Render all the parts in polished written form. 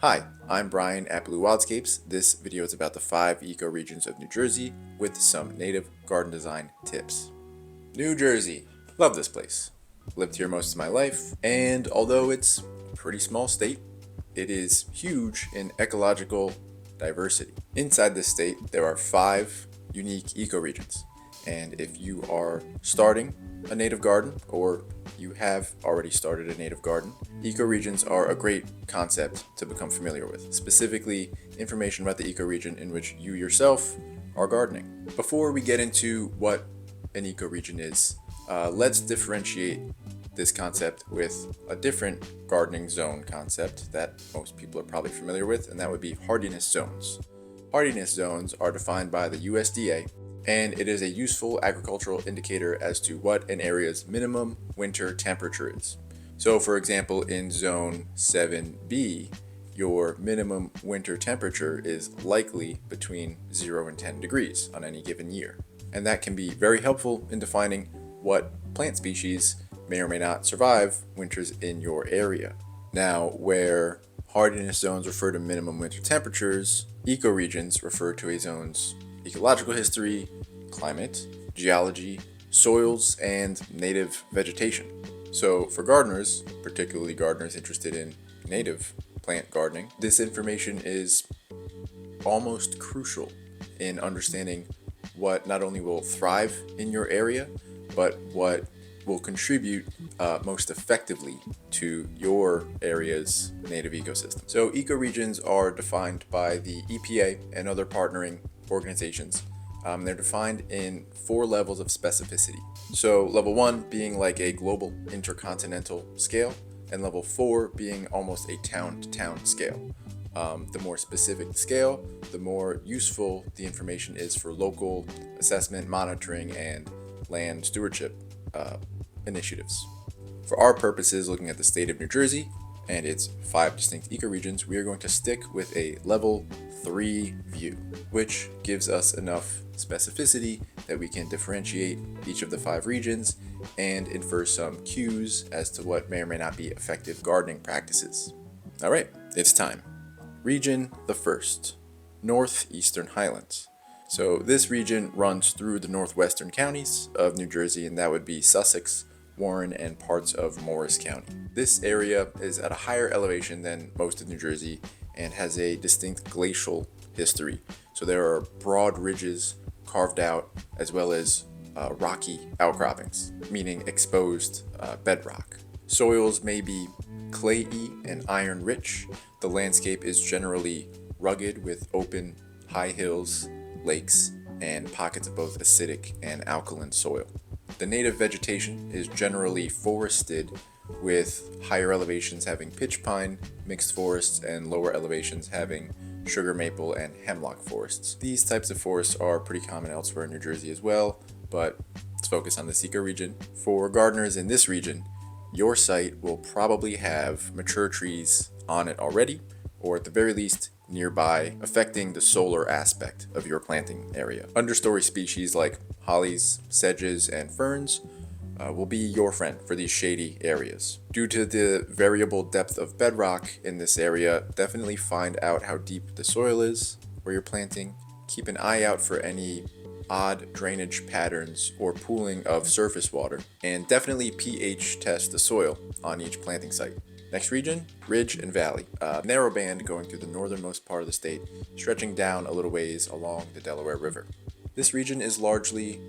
Hi, I'm Brian at Blue Wildscapes. This video is about the 5 ecoregions of New Jersey with some native garden design tips. New Jersey. Love this place. Lived here most of my life, and although it's a pretty small state, it is huge in ecological diversity. Inside this state, there are 5 unique ecoregions, and if you are starting a native garden or you have already started a native garden, ecoregions are a great concept to become familiar with, specifically information about the ecoregion in which you yourself are gardening. Before we get into what an ecoregion is, let's differentiate this concept with a different gardening zone concept that most people are probably familiar with, and that would be hardiness zones. Hardiness zones are defined by the USDA, and it is a useful agricultural indicator as to what an area's minimum winter temperature is. So for example, in zone 7B, your minimum winter temperature is likely between 0 and 10 degrees on any given year. And that can be very helpful in defining what plant species may or may not survive winters in your area. Now, where hardiness zones refer to minimum winter temperatures, ecoregions refer to a zone's ecological history, climate, geology, soils, and native vegetation. So for gardeners, particularly gardeners interested in native plant gardening, this information is almost crucial in understanding what not only will thrive in your area, but what will contribute most effectively to your area's native ecosystem. So ecoregions are defined by the EPA and other partnering organizations. They're defined in 4 levels of specificity. So level 1 being like a global intercontinental scale, and level 4 being almost a town-to-town scale. The more specific the scale, the more useful the information is for local assessment, monitoring, and land stewardship initiatives. For our purposes, looking at the state of New Jersey and its 5 distinct ecoregions, we are going to stick with a level 3 view, which gives us enough specificity that we can differentiate each of the 5 regions and infer some cues as to what may or may not be effective gardening practices. All right, it's time. Region the first, Northeastern Highlands. So this region runs through the northwestern counties of New Jersey, and that would be Sussex, Warren, and parts of Morris County. This area is at a higher elevation than most of New Jersey and has a distinct glacial history. So there are broad ridges carved out as well as rocky outcroppings, meaning exposed bedrock. Soils may be clayey and iron rich. The landscape is generally rugged with open high hills, lakes, and pockets of both acidic and alkaline soil. The native vegetation is generally forested, with higher elevations having pitch pine, mixed forests, and lower elevations having sugar maple and hemlock forests. These types of forests are pretty common elsewhere in New Jersey as well, but let's focus on this ecoregion. For gardeners in this region, your site will probably have mature trees on it already, or at the very least nearby, affecting the solar aspect of your planting area. Understory species like hollies, sedges, and ferns will be your friend for these shady areas. Due to the variable depth of bedrock in this area, definitely find out how deep the soil is where you're planting. Keep an eye out for any odd drainage patterns or pooling of surface water, and definitely pH test the soil on each planting site. Next region, Ridge and Valley, a narrow band going through the northernmost part of the state, stretching down a little ways along the Delaware River. This region is largely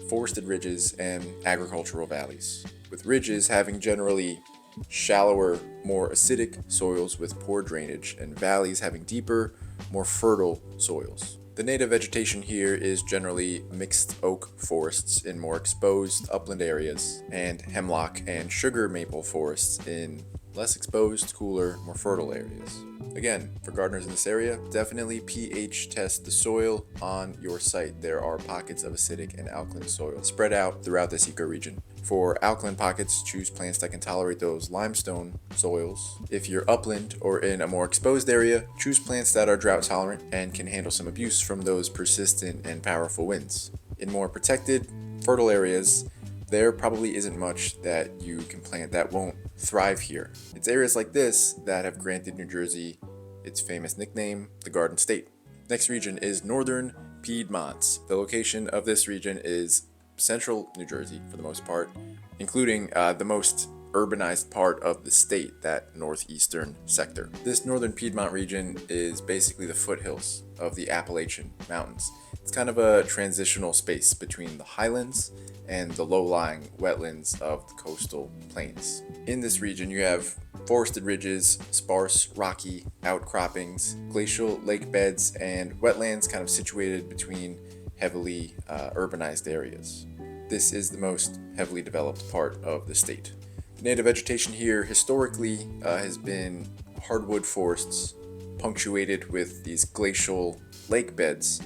forested ridges and agricultural valleys, with ridges having generally shallower, more acidic soils with poor drainage, and valleys having deeper, more fertile soils. The native vegetation here is generally mixed oak forests in more exposed upland areas, and hemlock and sugar maple forests in less exposed, cooler, more fertile areas. Again, for gardeners in this area, definitely pH test the soil on your site. There are pockets of acidic and alkaline soil spread out throughout this ecoregion. For alkaline pockets, choose plants that can tolerate those limestone soils. If you're upland or in a more exposed area, choose plants that are drought tolerant and can handle some abuse from those persistent and powerful winds. In more protected, fertile areas, there probably isn't much that you can plant that won't thrive here. It's areas like this that have granted New Jersey its famous nickname, the Garden State. Next region is Northern Piedmont. The location of this region is central New Jersey for the most part, including the most urbanized part of the state, that northeastern sector. This northern Piedmont region is basically the foothills of the Appalachian Mountains. It's kind of a transitional space between the highlands and the low-lying wetlands of the coastal plains. In this region, you have forested ridges, sparse rocky outcroppings, glacial lake beds, and wetlands kind of situated between heavily urbanized areas. This is the most heavily developed part of the state. The native vegetation here historically has been hardwood forests punctuated with these glacial lake beds,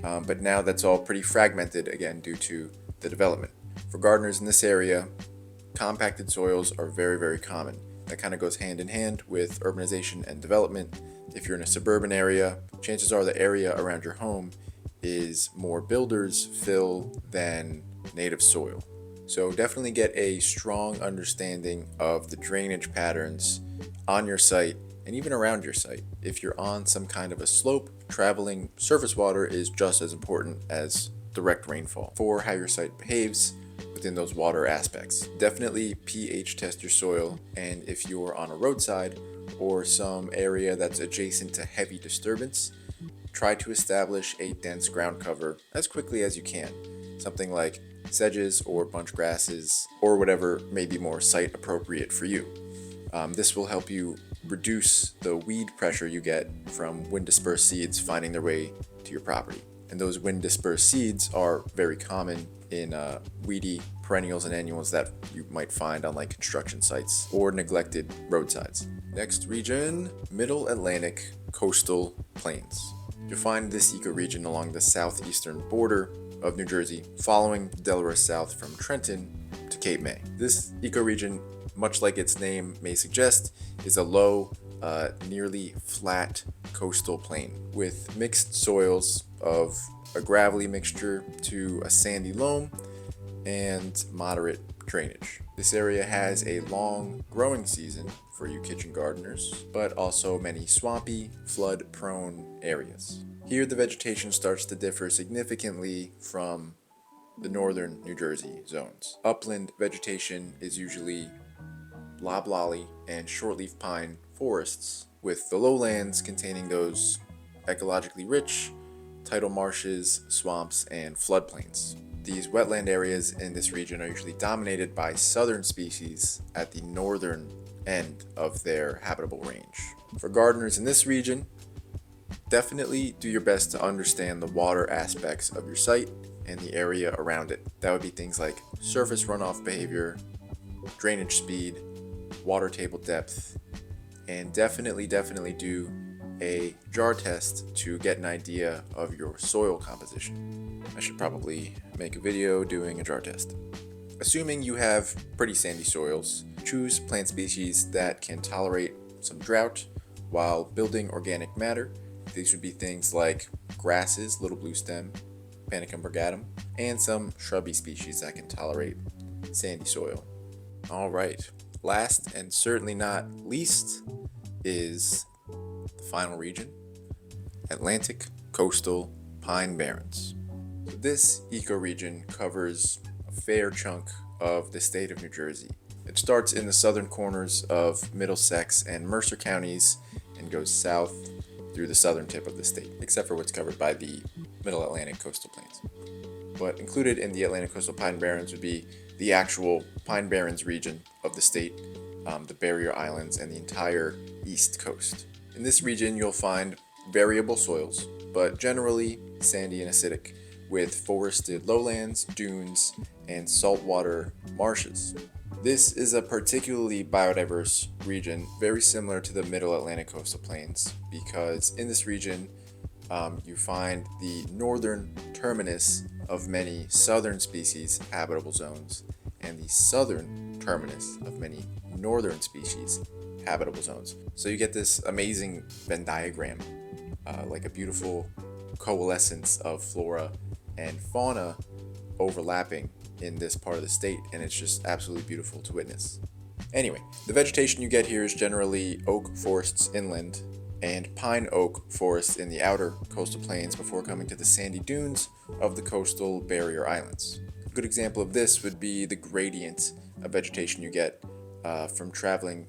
but now that's all pretty fragmented again due to the development. For gardeners in this area, compacted soils are very, very common. That kind of goes hand in hand with urbanization and development. If you're in a suburban area, chances are the area around your home is more builder's fill than native soil. So definitely get a strong understanding of the drainage patterns on your site and even around your site. If you're on some kind of a slope, traveling surface water is just as important as direct rainfall for how your site behaves within those water aspects. Definitely pH test your soil, and if you're on a roadside or some area that's adjacent to heavy disturbance, try to establish a dense ground cover as quickly as you can. Something like sedges or bunch grasses or whatever may be more site appropriate for you. This will help you reduce the weed pressure you get from wind dispersed seeds finding their way to your property. And those wind dispersed seeds are very common in weedy perennials and annuals that you might find on like construction sites or neglected roadsides. Next region, Middle Atlantic Coastal Plains. You'll find this ecoregion along the southeastern border of New Jersey, following the Delaware south from Trenton to Cape May. This ecoregion, much like its name may suggest, is a low, nearly flat coastal plain with mixed soils of a gravelly mixture to a sandy loam and moderate drainage. This area has a long growing season for you kitchen gardeners, but also many swampy, flood-prone areas. Here the vegetation starts to differ significantly from the northern New Jersey zones. Upland vegetation is usually loblolly and shortleaf pine forests, with the lowlands containing those ecologically rich tidal marshes, swamps, and floodplains. These wetland areas in this region are usually dominated by southern species at the northern end of their habitable range. For gardeners in this region, definitely do your best to understand the water aspects of your site and the area around it. That would be things like surface runoff behavior, drainage speed, water table depth, and definitely do a jar test to get an idea of your soil composition. I should probably make a video doing a jar test. Assuming you have pretty sandy soils, choose plant species that can tolerate some drought while building organic matter. These would be things like grasses, little blue stem, Panicum brigatum, and some shrubby species that can tolerate sandy soil. All right, last and certainly not least is the final region, Atlantic Coastal Pine Barrens. This ecoregion covers a fair chunk of the state of New Jersey. It starts in the southern corners of Middlesex and Mercer counties and goes south through the southern tip of the state, except for what's covered by the Middle Atlantic Coastal Plains. But included in the Atlantic Coastal Pine Barrens would be the actual Pine Barrens region of the state, the Barrier Islands, and the entire East Coast. In this region, you'll find variable soils, but generally sandy and acidic, with forested lowlands, dunes, and saltwater marshes. This is a particularly biodiverse region, very similar to the Middle Atlantic Coastal Plains, because in this region, you find the northern terminus of many southern species habitable zones and the southern terminus of many northern species habitable zones. So you get this amazing Venn diagram, like a beautiful coalescence of flora and fauna overlapping in this part of the state, and it's just absolutely beautiful to witness. Anyway, the vegetation you get here is generally oak forests inland, and pine oak forests in the outer coastal plains before coming to the sandy dunes of the coastal barrier islands. A good example of this would be the gradient of vegetation you get from traveling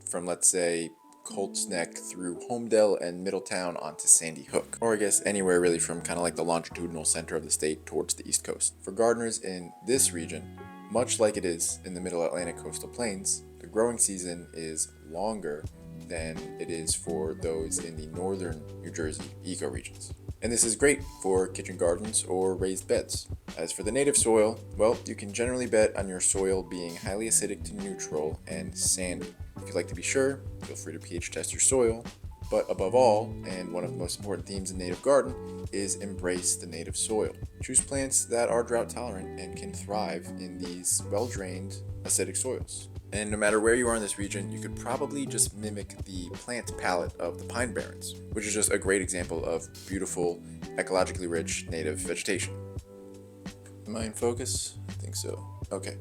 from, let's say, Colts Neck through Homedale and Middletown onto Sandy Hook, or I guess anywhere really from kind of like the longitudinal center of the state towards the east coast. For gardeners in this region, much like it is in the middle Atlantic coastal plains, the growing season is longer than it is for those in the northern New Jersey ecoregions. And this is great for kitchen gardens or raised beds. As for the native soil, well, you can generally bet on your soil being highly acidic to neutral and sandy. If you'd like to be sure, feel free to pH test your soil. But above all, and one of the most important themes in native garden, is embrace the native soil. Choose plants that are drought tolerant and can thrive in these well-drained, acidic soils. And no matter where you are in this region, you could probably just mimic the plant palette of the pine barrens, which is just a great example of beautiful, ecologically rich native vegetation. Am I in focus? I think so. Okay.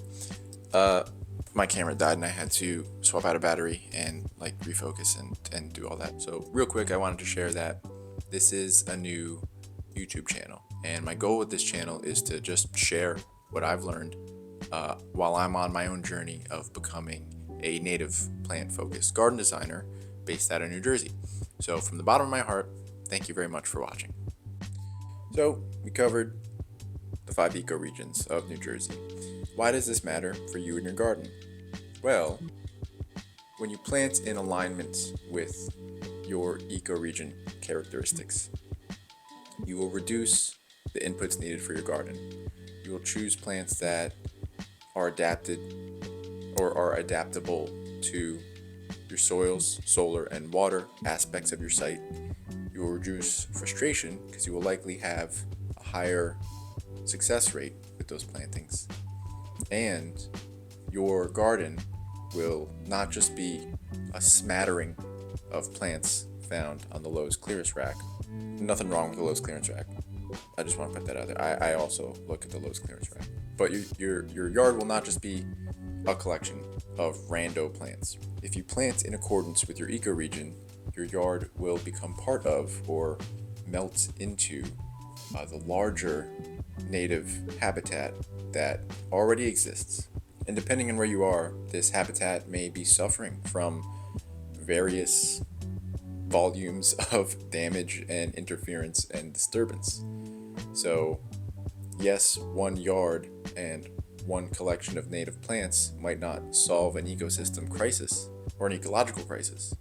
My camera died and I had to swap out a battery and refocus and do all that. So real quick, I wanted to share that this is a new YouTube channel, and my goal with this channel is to just share what I've learned while I'm on my own journey of becoming a native plant-focused garden designer based out of New Jersey. So from the bottom of my heart, thank you very much for watching. So we covered the 5 ecoregions of New Jersey. Why does this matter for you and your garden? Well, when you plant in alignment with your ecoregion characteristics, you will reduce the inputs needed for your garden. You will choose plants that are adapted or are adaptable to your soils, solar, and water aspects of your site. You will reduce frustration because you will likely have a higher success rate with those plantings. And your garden will not just be a smattering of plants found on the Lowe's clearance rack. Nothing wrong with the Lowe's clearance rack. I just want to put that out there. I also look at the Lowe's clearance rack. But your yard will not just be a collection of rando plants. If you plant in accordance with your ecoregion, your yard will become part of or melt into the larger native habitat that already exists. And depending on where you are, this habitat may be suffering from various volumes of damage and interference and disturbance. So yes, one yard and one collection of native plants might not solve an ecosystem crisis or an ecological crisis,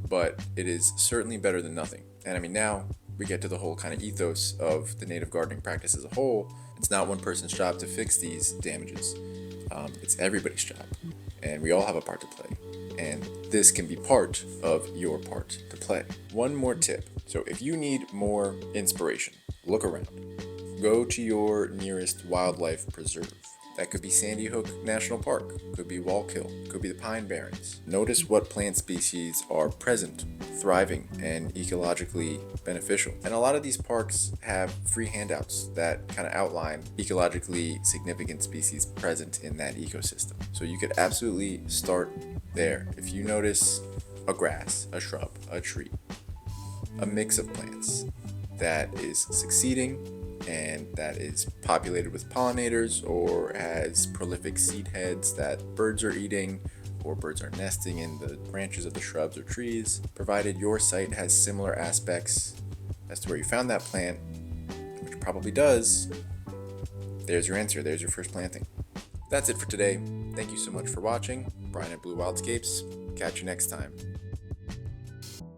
but it is certainly better than nothing. And I mean, now we get to the whole kind of ethos of the native gardening practice as a whole. It's not one person's job to fix these damages. It's everybody's job, and we all have a part to play, and this can be part of your part to play. One more tip. So if you need more inspiration, look around. Go to your nearest wildlife preserve. That could be Sandy Hook National Park, could be Wallkill, could be the Pine Barrens. Notice what plant species are present, thriving, and ecologically beneficial. And a lot of these parks have free handouts that kind of outline ecologically significant species present in that ecosystem. So you could absolutely start there. If you notice a grass, a shrub, a tree, a mix of plants that is succeeding and that is populated with pollinators or has prolific seed heads that birds are eating or birds are nesting in the branches of the shrubs or trees, provided your site has similar aspects as to where you found that plant, which probably does, there's your answer, there's your first planting. That's it for today. Thank you so much for watching. Brian at Blue Wildscapes. Catch you next time.